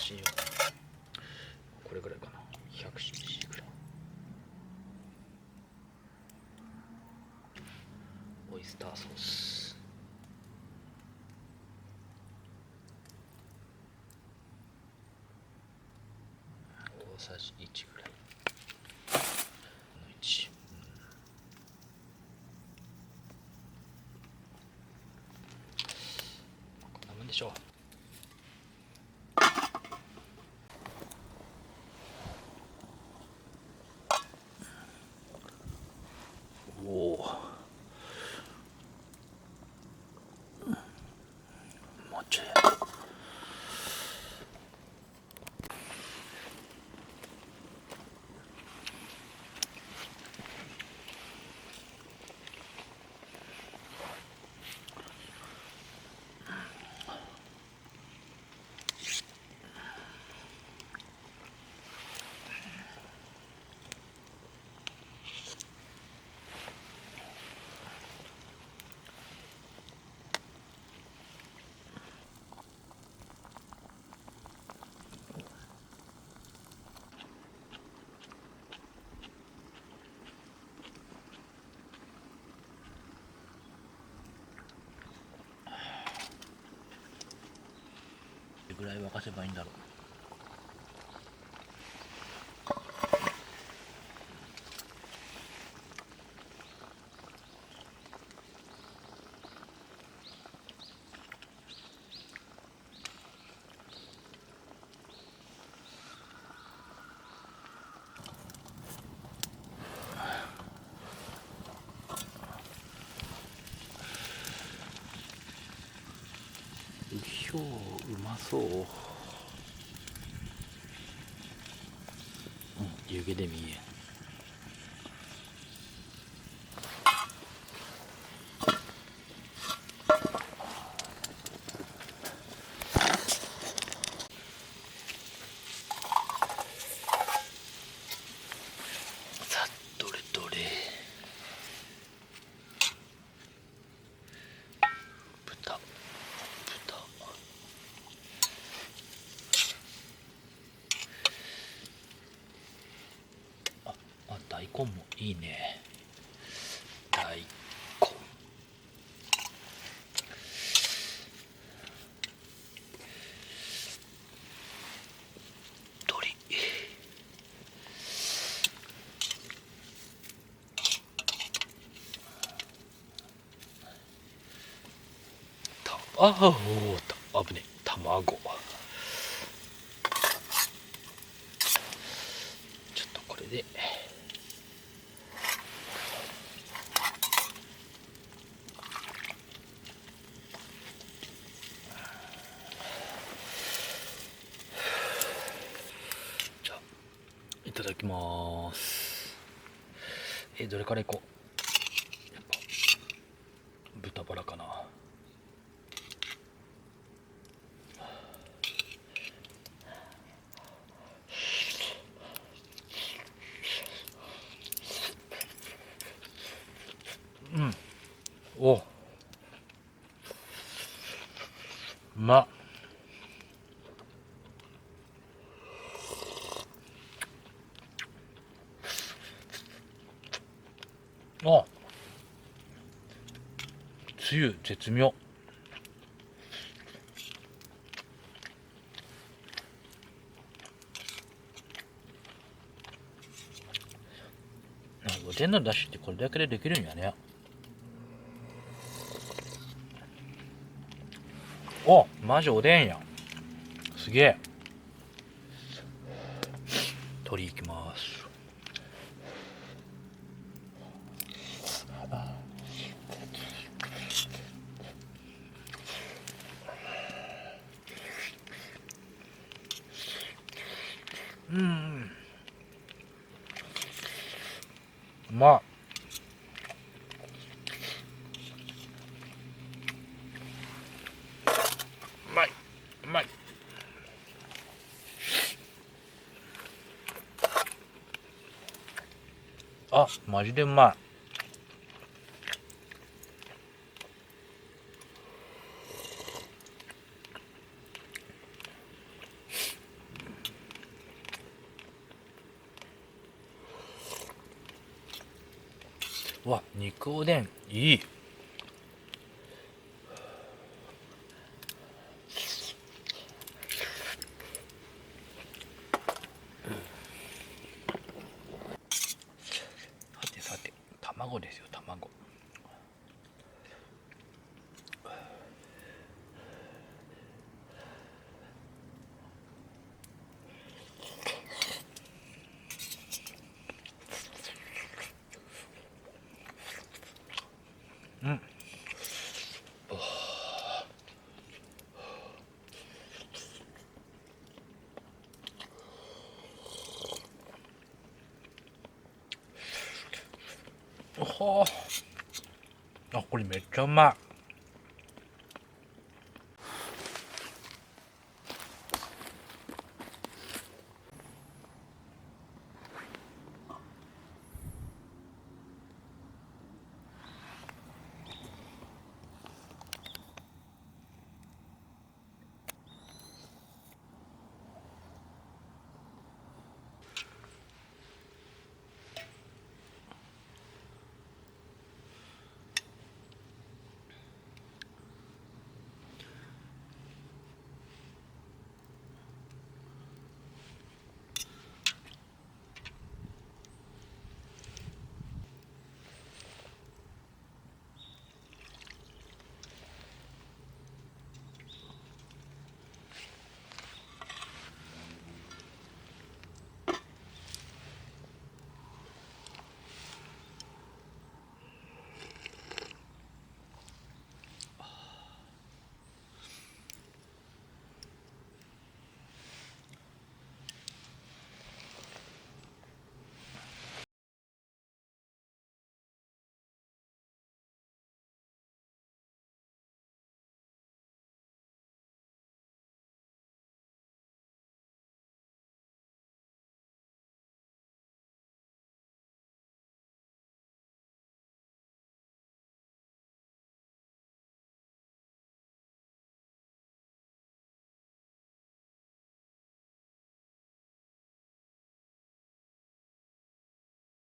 しよう。これぐらいかな、100cc ぐらい。オイスターソース、大さじ1ぐらいの1、こんなもんでしょう。おお、もうちょい。どれぐらい沸かせばいいんだろう。うまそう。湯気で見え。さあどれどれ。豚大根もいいね。大根、鶏、危ねえ、卵。ちょっとこれでじゃあいただきます。どれからいこう。やっぱ豚バラかな。おうまっ。つゆ絶妙。おでんのだしってこれだけでできるんやね。マジおでんや。すげえ。鶏いきます。うまっ。うまい。うまい。マジでうまい。うわ、肉おでんいい。さてさて、卵ですよ、卵。うん。おほー。あ、これめっちゃうまい。